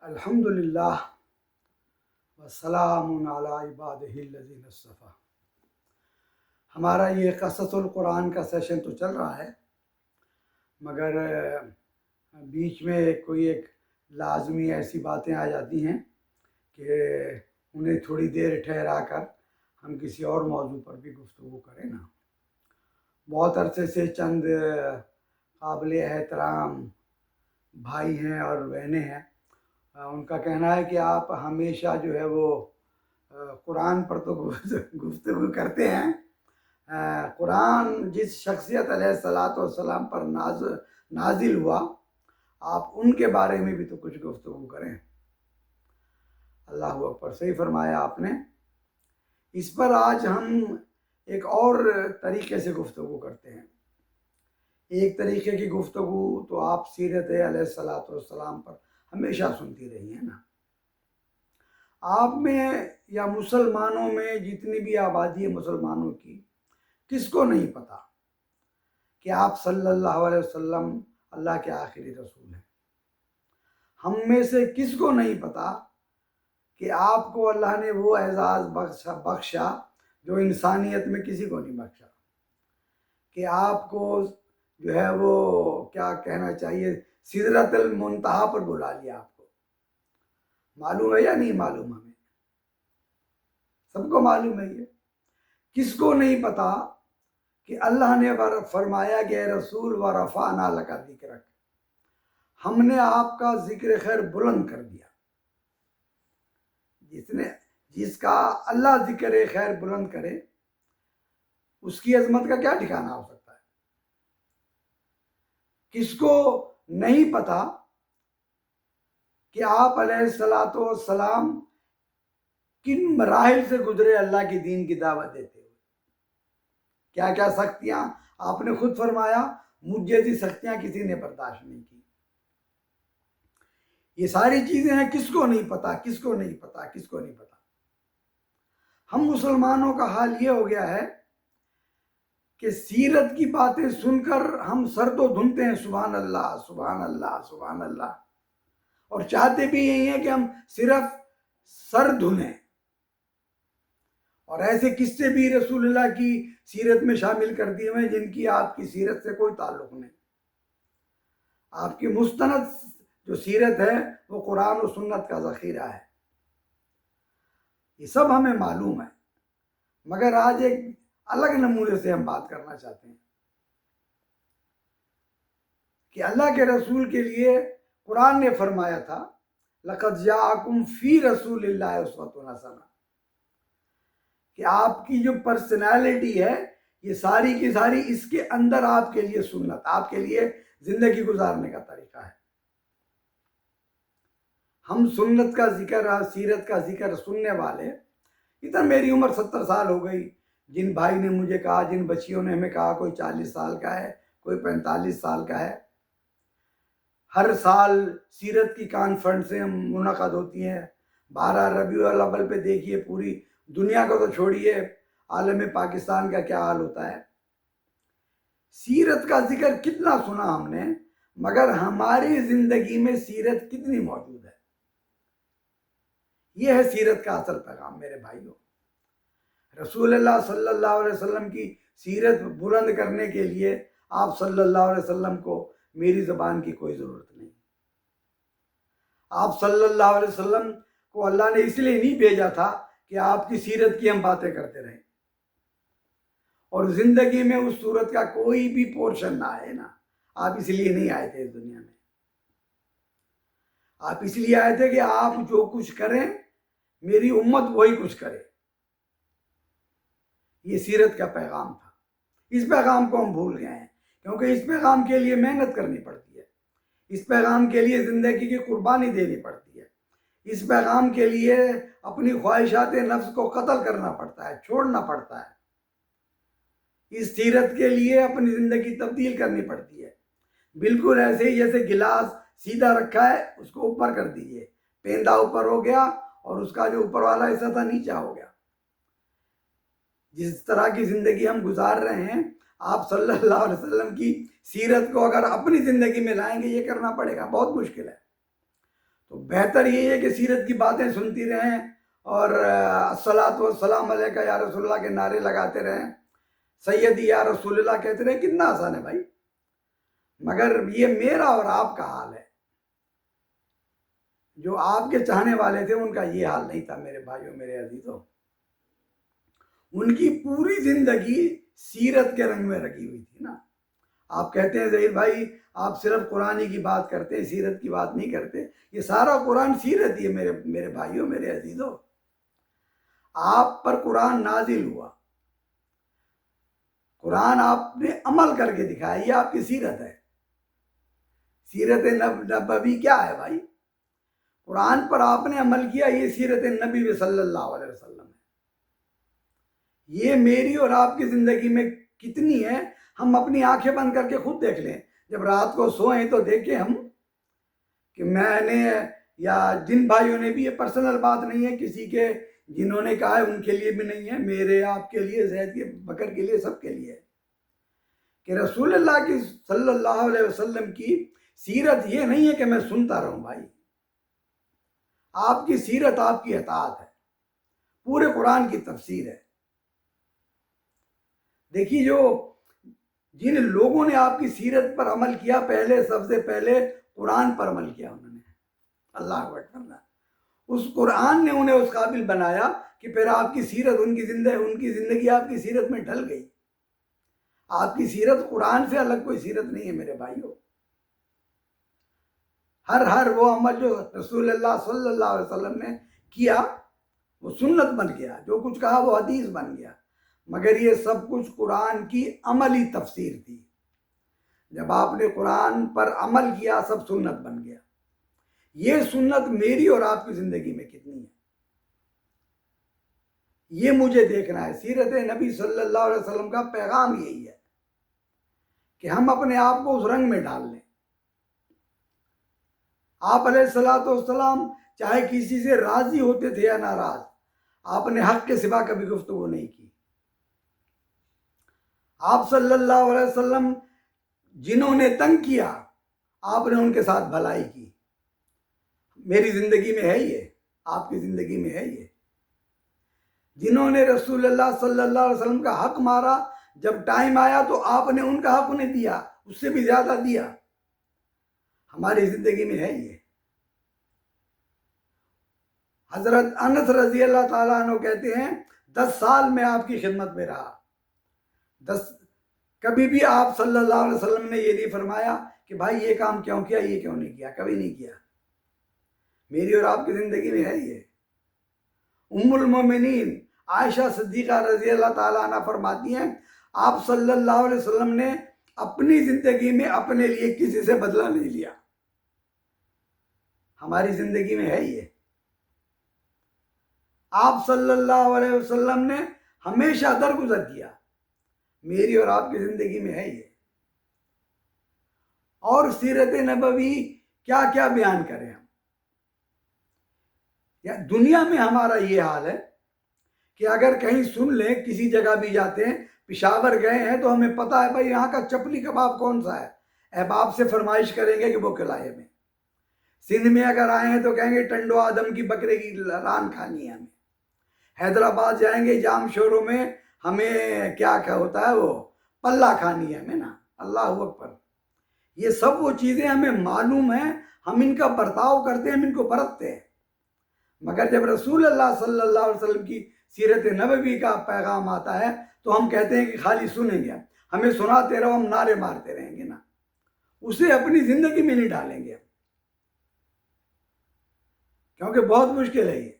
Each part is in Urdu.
الحمدللہ وسلام علی عبادہ الذین اصطفیٰ۔ ہمارا یہ قصص القرآن کا سیشن تو چل رہا ہے، مگر بیچ میں کوئی ایک لازمی ایسی باتیں آ جاتی ہیں کہ انہیں تھوڑی دیر ٹھہرا کر ہم کسی اور موضوع پر بھی گفتگو کریں نا۔ بہت عرصے سے چند قابل احترام بھائی ہیں اور بہنیں ہیں، ان کا کہنا ہے کہ آپ ہمیشہ جو ہے وہ قرآن پر تو گفتگو کرتے ہیں، قرآن جس شخصیت علیہ الصلاۃ والسلام پر نازل ہوا، آپ ان کے بارے میں بھی تو کچھ گفتگو کریں۔ اللہ اکبر، صحیح فرمایا آپ نے۔ اس پر آج ہم ایک اور طریقے سے گفتگو کرتے ہیں۔ ایک طریقے کی گفتگو تو آپ سیرت علیہ الصلاۃ والسلام پر ہمیشہ سنتی رہی ہیں نا۔ آپ میں یا مسلمانوں میں جتنی بھی آبادی ہے مسلمانوں کی، کس کو نہیں پتا کہ آپ صلی اللہ علیہ وسلم اللہ کے آخری رسول ہیں؟ ہم میں سے کس کو نہیں پتا کہ آپ کو اللہ نے وہ اعزاز بخشا جو انسانیت میں کسی کو نہیں بخشا، کہ آپ کو جو ہے وہ کیا کہنا چاہیے، سدرۃ المنتہا پر بلا لیا۔ آپ کو معلوم ہے یا نہیں معلوم؟ ہمیں سب کو معلوم ہے۔ یہ کس کو نہیں پتا کہ اللہ نے فرمایا کہ اے رسول وَرَفَعْنَا لَكَ ذِكْرَكَ، ہم نے آپ کا ذکر خیر بلند کر دیا۔ جس کا اللہ ذکر خیر بلند کرے، اس کی عظمت کا کیا ٹھکانہ ہو سکتا ہے؟ کس کو نہیں پتا کہ آپ علیہ الصلاۃ والسلام کن مراحل سے گزرے اللہ کے دین کی دعوت دیتے ہوئے؟ کیا کیا سختیاں آپ نے خود فرمایا، مجھ جیسی سختیاں کسی نے برداشت نہیں کی۔ یہ ساری چیزیں ہیں، کس کو نہیں پتا، کس کو نہیں پتا، کس کو نہیں پتا۔ ہم مسلمانوں کا حال یہ ہو گیا ہے کہ سیرت کی باتیں سن کر ہم سر تو دھنتے ہیں، سبحان اللہ سبحان اللہ سبحان اللہ، اور چاہتے بھی یہی ہیں کہ ہم صرف سر دھنیں، اور ایسے قصے بھی رسول اللہ کی سیرت میں شامل کر دیے ہوئے جن کی آپ کی سیرت سے کوئی تعلق نہیں۔ آپ کی مستند جو سیرت ہے وہ قرآن و سنت کا ذخیرہ ہے، یہ سب ہمیں معلوم ہے، مگر آج ایک الگ نمونے سے ہم بات کرنا چاہتے ہیں کہ اللہ کے رسول کے لیے قرآن نے فرمایا تھا لَقَدْ جَاءَكُمْ فِي رَسُولِ اللَّهِ أُسْوَةٌ حَسَنَةٌ، کہ آپ کی جو پرسنالٹی ہے یہ ساری کی ساری اس کے اندر آپ کے لیے سنت، آپ کے لیے زندگی گزارنے کا طریقہ ہے۔ ہم سنت کا ذکر، سیرت کا ذکر سننے والے، ادھر میری عمر 70 سال ہو گئی، جن بھائی نے مجھے کہا، جن بچیوں نے ہمیں کہا، کوئی 40 سال کا ہے، کوئی 45 سال کا ہے۔ ہر سال سیرت کی کانفرنسیں منعقد ہوتی ہیں۔ 12 ربیع الاول پہ دیکھیے پوری دنیا کو تو چھوڑیے، عالم پاکستان کا کیا حال ہوتا ہے۔ سیرت کا ذکر کتنا سنا ہم نے، مگر ہماری زندگی میں سیرت کتنی موجود ہے؟ یہ ہے سیرت کا اصل پیغام میرے بھائیوں۔ رسول اللہ صلی اللہ علیہ وسلم کی سیرت بلند کرنے کے لیے آپ صلی اللہ علیہ وسلم کو میری زبان کی کوئی ضرورت نہیں۔ آپ صلی اللہ علیہ وسلم کو اللہ نے اس لیے نہیں بھیجا تھا کہ آپ کی سیرت کی ہم باتیں کرتے رہیں اور زندگی میں اس صورت کا کوئی بھی پورشن نہ آئے نا۔ آپ اس لیے نہیں آئے تھے اس دنیا میں، آپ اس لیے آئے تھے کہ آپ جو کچھ کریں میری امت وہی کچھ کرے۔ یہ سیرت کا پیغام تھا۔ اس پیغام کو ہم بھول گئے ہیں، کیونکہ اس پیغام کے لیے محنت کرنی پڑتی ہے، اس پیغام کے لیے زندگی کی قربانی دینی پڑتی ہے، اس پیغام کے لیے اپنی خواہشات نفس کو قتل کرنا پڑتا ہے، چھوڑنا پڑتا ہے۔ اس سیرت کے لیے اپنی زندگی تبدیل کرنی پڑتی ہے۔ بالکل ایسے ہی جیسے گلاس سیدھا رکھا ہے، اس کو اوپر کر دیجئے، پیندہ اوپر ہو گیا اور اس کا جو اوپر والا حصہ تھا نیچے ہو گیا۔ جس طرح کی زندگی ہم گزار رہے ہیں، آپ صلی اللہ علیہ وسلم کی سیرت کو اگر اپنی زندگی میں لائیں گے، یہ کرنا پڑے گا، بہت مشکل ہے۔ تو بہتر یہ ہے کہ سیرت کی باتیں سنتی رہیں اور الصلاۃ والسلام علیکہ یا رسول اللہ کے نعرے لگاتے رہیں، سیدی یا رسول اللہ کہتے رہیں۔ کتنا آسان ہے بھائی، مگر یہ میرا اور آپ کا حال ہے۔ جو آپ کے چاہنے والے تھے ان کا یہ حال نہیں تھا میرے بھائیوں، میرے عزیزوں۔ ان کی پوری زندگی سیرت کے رنگ میں رکھی ہوئی تھی نا۔ آپ کہتے ہیں ظہیر بھائی آپ صرف قرآن کی بات کرتے ہیں، سیرت کی بات نہیں کرتے۔ یہ سارا قرآن سیرت ہی ہے میرے بھائیوں، میرے عزیزوں۔ آپ پر قرآن نازل ہوا، قرآن آپ نے عمل کر کے دکھایا، یہ آپ کی سیرت ہے۔ سیرت نبوی کیا ہے بھائی؟ قرآن پر آپ نے عمل کیا، یہ سیرت نبی صلی اللہ علیہ وسلم ہے۔ یہ میری اور آپ کی زندگی میں کتنی ہے، ہم اپنی آنکھیں بند کر کے خود دیکھ لیں۔ جب رات کو سوئیں تو دیکھیں ہم کہ میں نے یا جن بھائیوں نے بھی، یہ پرسنل بات نہیں ہے کسی کے، جنہوں نے کہا ہے ان کے لیے بھی نہیں ہے، میرے آپ کے لیے، زید کے بکر کے لیے، سب کے لیے ہے کہ رسول اللہ کی صلی اللہ علیہ وسلم کی سیرت یہ نہیں ہے کہ میں سنتا رہوں بھائی۔ آپ کی سیرت آپ کی اطاعت ہے، پورے قرآن کی تفسیر ہے۔ دیکھیے جن لوگوں نے آپ کی سیرت پر عمل کیا، سب سے پہلے قرآن پر عمل کیا انہوں نے، اللہ اکبر۔ اس قرآن نے انہیں اس قابل بنایا کہ پھر آپ کی سیرت، ان کی زندگی آپ کی سیرت میں ڈھل گئی۔ آپ کی سیرت قرآن سے الگ کوئی سیرت نہیں ہے میرے بھائیوں۔ ہر وہ عمل جو رسول اللہ صلی اللہ علیہ وسلم نے کیا وہ سنت بن گیا، جو کچھ کہا وہ حدیث بن گیا، مگر یہ سب کچھ قرآن کی عملی تفسیر تھی۔ جب آپ نے قرآن پر عمل کیا سب سنت بن گیا۔ یہ سنت میری اور آپ کی زندگی میں کتنی ہے، یہ مجھے دیکھنا ہے۔ سیرت نبی صلی اللہ علیہ وسلم کا پیغام یہی ہے کہ ہم اپنے آپ کو اس رنگ میں ڈال لیں۔ آپ علیہ السلام چاہے کسی سے راضی ہوتے تھے یا ناراض، آپ نے حق کے سوا کبھی گفتگو نہیں کی۔ آپ صلی اللہ علیہ وسلم جنہوں نے تنگ کیا، آپ نے ان کے ساتھ بھلائی کی۔ میری زندگی میں ہے یہ، آپ کی زندگی میں ہے یہ۔ جنہوں نے رسول اللہ صلی اللہ علیہ وسلم کا حق مارا، جب ٹائم آیا تو آپ نے ان کا حق انہیں دیا، اس سے بھی زیادہ دیا۔ ہماری زندگی میں ہے یہ۔ حضرت انس رضی اللہ تعالیٰ عنہ کہتے ہیں 10 سال میں آپ کی خدمت میں رہا، کبھی بھی آپ صلی اللہ علیہ وسلم نے یہ نہیں فرمایا کہ بھائی یہ کام کیوں کیا، یہ کیوں نہیں کیا، کبھی نہیں کیا۔ میری اور آپ کی زندگی میں ہے یہ۔ ام المومنین عائشہ صدیقہ رضی اللہ تعالیٰ عنہ فرماتی ہیں آپ صلی اللہ علیہ وسلم نے اپنی زندگی میں اپنے لیے کسی سے بدلہ نہیں لیا۔ ہماری زندگی میں ہے یہ۔ آپ صلی اللہ علیہ وسلم نے ہمیشہ درگزر کیا، میری اور آپ کی زندگی میں ہے یہ۔ اور سیرت نبوی کیا کیا بیان کریں ہم؟ دنیا میں ہمارا یہ حال ہے کہ اگر کہیں سن لیں، کسی جگہ بھی جاتے ہیں، پشاور گئے ہیں تو ہمیں پتہ ہے بھائی یہاں کا چپلی کباب کون سا ہے، احباب سے فرمائش کریں گے کہ وہ کھلائے ہمیں۔ سندھ میں اگر آئے ہیں تو کہیں گے ٹنڈو آدم کی بکرے کی ران کھانی ہے ہمیں۔ حیدرآباد جائیں گے جام شوروں میں، ہمیں کیا ہوتا ہے وہ پلہ کھانی ہے ہمیں نا، اللہ اکبر۔ یہ سب وہ چیزیں ہمیں معلوم ہیں، ہم ان کا برتاؤ کرتے ہیں، ہم ان کو برتتے ہیں۔ مگر جب رسول اللہ صلی اللہ علیہ وسلم کی سیرت نبوی کا پیغام آتا ہے تو ہم کہتے ہیں کہ خالی سنیں گے، ہمیں سناتے رہو، ہم نعرے مارتے رہیں گے نا، اسے اپنی زندگی میں نہیں ڈالیں گے، کیونکہ بہت مشکل ہے یہ۔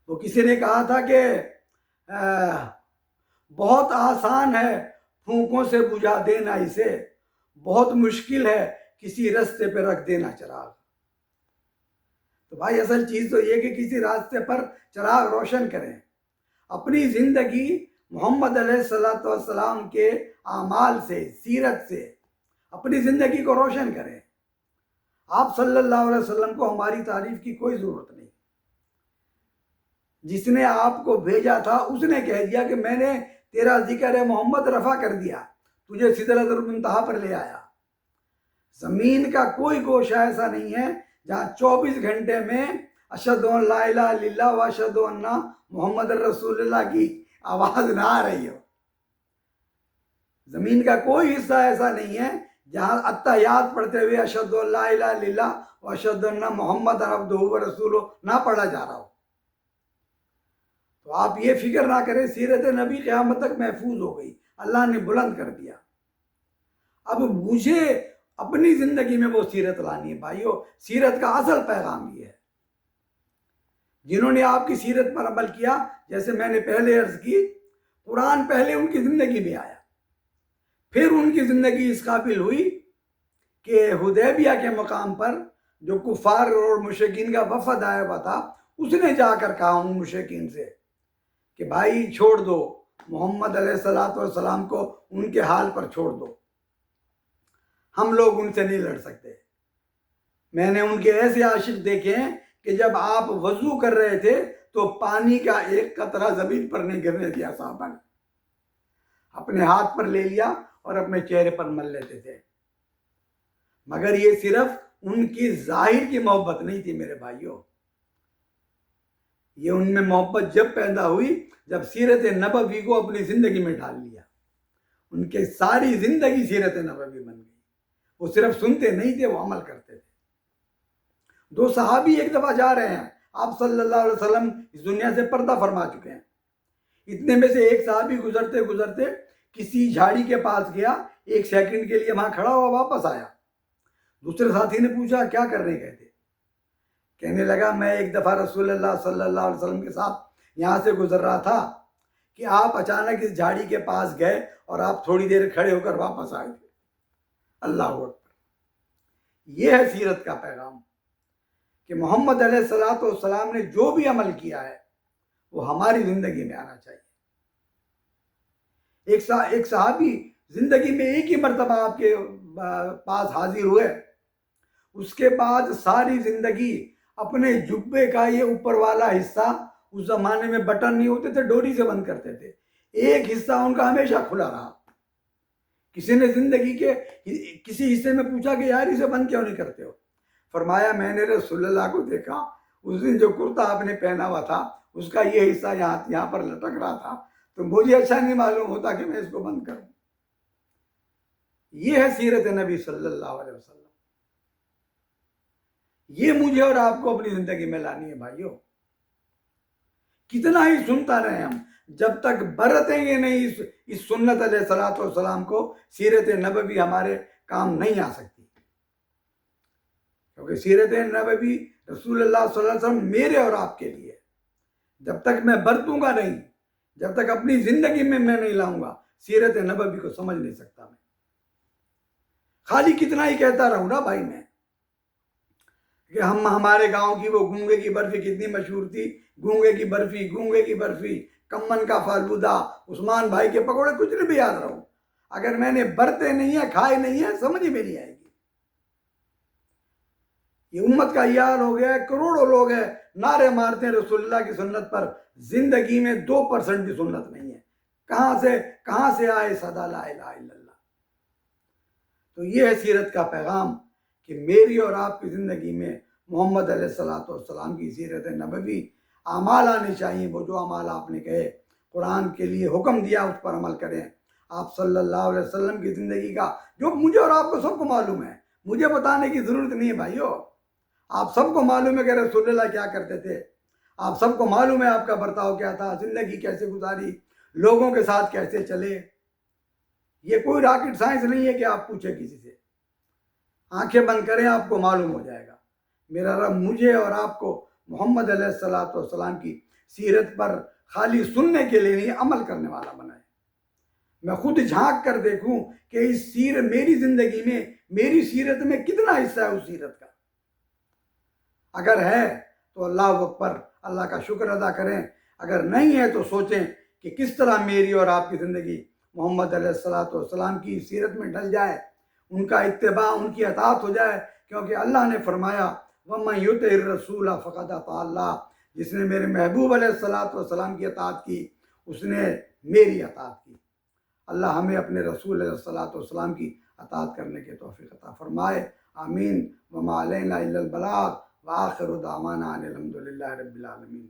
وہ کسی نے کہا تھا کہ بہت آسان ہے پھونکوں سے بجھا دینا اسے، بہت مشکل ہے کسی راستے پہ رکھ دینا چراغ۔ تو بھائی اصل چیز تو یہ کہ کسی راستے پر چراغ روشن کریں، اپنی زندگی محمد علیہ السلام کے اعمال سے، سیرت سے اپنی زندگی کو روشن کریں۔ آپ صلی اللہ علیہ وسلم کو ہماری تعریف کی کوئی ضرورت نہیں۔ جس نے آپ کو بھیجا تھا اس نے کہہ دیا کہ میں نے تیرا ذکر محمد رفع کر دیا، تجھے سدرۃ المنتہا پر لے آیا۔ زمین کا کوئی گوشہ ایسا نہیں ہے جہاں 24 گھنٹے میں اشہد ان لا الہ الا اللہ و اشہد ان محمد رسول اللہ کی آواز نہ آ رہی ہو. زمین کا کوئی حصہ ایسا نہیں ہے جہاں اتحیات پڑھتے ہوئے اشہد ان لا الہ الا اللہ و اشہد ان محمد عبدہ و رسولہ نہ پڑھا جا رہا ہو. تو آپ یہ فکر نہ کریں، سیرت نبی قیامت تک محفوظ ہو گئی، اللہ نے بلند کر دیا. اب مجھے اپنی زندگی میں وہ سیرت لانی ہے. بھائیو، سیرت کا اصل پیغام یہ ہے. جنہوں نے آپ کی سیرت پر عمل کیا، جیسے میں نے پہلے عرض کی، قرآن پہلے ان کی زندگی میں آیا، پھر ان کی زندگی اس قابل ہوئی کہ حدیبیہ کے مقام پر جو کفار اور مشرکین کا وفد آیا ہوا تھا، اس نے جا کر کہا ان مشرکین سے کہ بھائی چھوڑ دو، محمد علیہ السلام کو ان کے حال پر چھوڑ دو، ہم لوگ ان سے نہیں لڑ سکتے. میں نے ان کے ایسے عاشق دیکھے ہیں کہ جب آپ وضو کر رہے تھے تو پانی کا ایک قطرہ زمین پر نہیں گرنے دیا صحابہ نے، اپنے ہاتھ پر لے لیا اور اپنے چہرے پر مل لیتے تھے. مگر یہ صرف ان کی ظاہر کی محبت نہیں تھی میرے بھائیوں، یہ ان میں محبت جب پیدا ہوئی جب سیرت نبوی کو اپنی زندگی میں ڈال لیا. ان کے ساری زندگی سیرت نبوی بن گئی. وہ صرف سنتے نہیں تھے، وہ عمل کرتے تھے. 2 صحابی ایک دفعہ جا رہے ہیں، آپ صلی اللہ علیہ وسلم اس دنیا سے پردہ فرما چکے ہیں. اتنے میں سے ایک صحابی گزرتے گزرتے کسی جھاڑی کے پاس گیا، 1 سیکنڈ کے لیے وہاں کھڑا ہوا، واپس آیا. دوسرے ساتھی نے پوچھا کیا کرنے گئے تھے؟ کہنے لگا میں ایک دفعہ رسول اللہ صلی اللہ علیہ وسلم کے ساتھ یہاں سے گزر رہا تھا کہ آپ اچانک اس جھاڑی کے پاس گئے اور آپ تھوڑی دیر کھڑے ہو کر واپس آئے تھے. اللہ اکبر. یہ ہے سیرت کا پیغام کہ محمد علیہ السلام نے جو بھی عمل کیا ہے وہ ہماری زندگی میں آنا چاہیے. ایک صحابی زندگی میں ایک ہی مرتبہ آپ کے پاس حاضر ہوئے، اس کے بعد ساری زندگی اپنے جبے کا یہ اوپر والا حصہ، اس زمانے میں بٹن نہیں ہوتے تھے، ڈوری سے بند کرتے تھے، ایک حصہ ان کا ہمیشہ کھلا رہا. کسی نے زندگی کے کسی حصے میں پوچھا کہ یار اسے بند کیوں نہیں کرتے ہو؟ فرمایا میں نے رسول اللہ کو دیکھا، اس دن جو کرتا آپ نے پہنا ہوا تھا اس کا یہ حصہ یہاں پر لٹک رہا تھا، تو مجھے اچھا نہیں معلوم ہوتا کہ میں اس کو بند کروں. یہ ہے سیرت نبی صلی اللہ علیہ وسلم. یہ مجھے اور آپ کو اپنی زندگی میں لانی ہے بھائیو. کتنا ہی سنتا رہے ہم، جب تک برتیں گے نہیں اس سنت علیہ السلام کو، سیرت نبوی ہمارے کام نہیں آ سکتی. کیونکہ سیرت نبوی رسول اللہ صلی اللہ علیہ وسلم میرے اور آپ کے لیے، جب تک میں برتوں گا نہیں، جب تک اپنی زندگی میں نہیں لاؤں گا، سیرت نبوی کو سمجھ نہیں سکتا میں. خالی کتنا ہی کہتا رہوں نا بھائی میں کہ ہمارے گاؤں کی وہ گونگے کی برفی کتنی مشہور تھی، گونگے کی برفی، کمن کا فالودہ، عثمان بھائی کے پکوڑے، کچھ نہیں بھی یاد رہو. اگر میں نے برتے نہیں ہے، کھائے نہیں ہے، سمجھ میں نہیں آئے گی. یہ امت کا یہ حال ہو گیا ہے، کروڑوں لوگ ہیں نعرے مارتے ہیں رسول اللہ کی سنت پر، زندگی میں 2% بھی سنت نہیں ہے. کہاں سے آئے صدا لا الہ الا اللہ. تو یہ ہے سیرت کا پیغام کہ میری اور آپ کی زندگی میں محمد علیہ السلام کی سیرت نبوی اعمال آنے چاہیے. وہ جو اعمال آپ نے کہے، قرآن کے لیے حکم دیا، اس پر عمل کریں. آپ صلی اللہ علیہ وسلم کی زندگی کا جو مجھے اور آپ کو سب کو معلوم ہے، مجھے بتانے کی ضرورت نہیں ہے بھائیو. آپ سب کو معلوم ہے کہ رسول اللہ کیا کرتے تھے، آپ سب کو معلوم ہے آپ کا برتاؤ کیا تھا، زندگی کیسے گزاری، لوگوں کے ساتھ کیسے چلے. یہ کوئی راکٹ سائنس نہیں ہے کہ آپ پوچھیں کسی سے. آنکھیں بند کریں، آپ کو معلوم ہو جائے گا. میرا رب مجھے اور آپ کو محمد علیہ السلام کی سیرت پر خالی سننے کے لیے نہیں، عمل کرنے والا بنائے. میں خود جھانک کر دیکھوں کہ میری زندگی میں، میری سیرت میں کتنا حصہ ہے اس سیرت کا. اگر ہے تو اللہ اکبر، اللہ کا شکر ادا کریں. اگر نہیں ہے تو سوچیں کہ کس طرح میری اور آپ کی زندگی محمد علیہ السلام کی سیرت میں ڈل جائے، ان کا اتباع، ان کی اطاعت ہو جائے. کیونکہ اللہ نے فرمایا وَمَن يُطِعِ الرَّسُولَ فَقَدْ أَطَاعَ اللَّهَ، جس نے میرے محبوب علیہ السلام کی اطاعت کی، اس نے میری اطاعت کی. اللہ ہمیں اپنے رسول علیہ السلام کی اطاعت کرنے کے توفیق عطا فرمائے. آمین وما علینا الا البلاغ وآخر دعوانا ان الحمد للہ رب العالمین.